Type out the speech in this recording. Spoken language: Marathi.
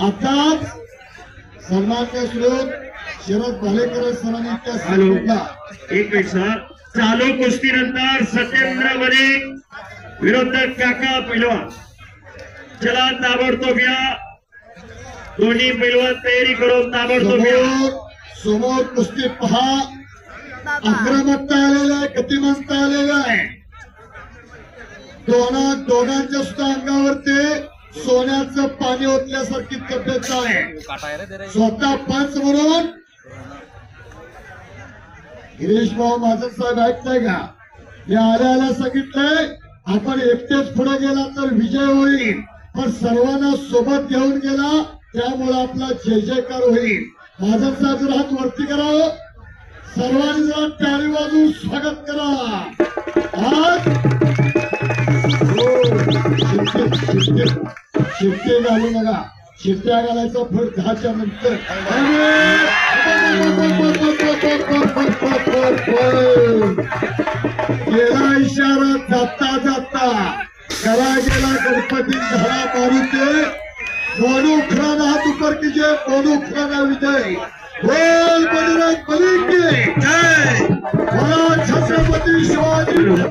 आताच सन्माननीय श्रोत शरद भालेकर सरांनी त्या सांगितला एक मिनिट सर. चालू कुस्तीनंतर सत्येंद्र मलिक विरुद्ध काका पैलवान. चला ताबडतोब या. दोन्ही पैलवान तयारी करून ताबडतोब या. समोर कुस्ती पहा. आक्रमकता आलेला आहे, गतिमत्ता आलेला आहे. दोघांच्या सुद्धा अंगावरती सोन्याचं पाणी ओतल्यासारखी तब्येत आहे. स्वतः पंच म्हणून गिरीश भाऊ माझं साहेब ऐकताय का? हे आल्याला सांगितलंय आपण एकटेच पुढे गेला तर विजय होईल, पण सर्वांना सोबत घेऊन गेला त्यामुळे आपला जय जयकार होईल. माझं साहेब जर हात वरती करावं, सर्वांनी जरा टाळी वाजवून स्वागत करा. आज शिट्टे घालू नका. शिट्ट्या घालायचा फळ 10च्या नंतर. गेला इशारा जाता जाता करा गेला गणपती झाला मारुते. मोनू खुराना हात ऊपर कीजिए. मोनू खुराना विजय. बोल बजरंग बली की जय. छत्रपती शिवाजी.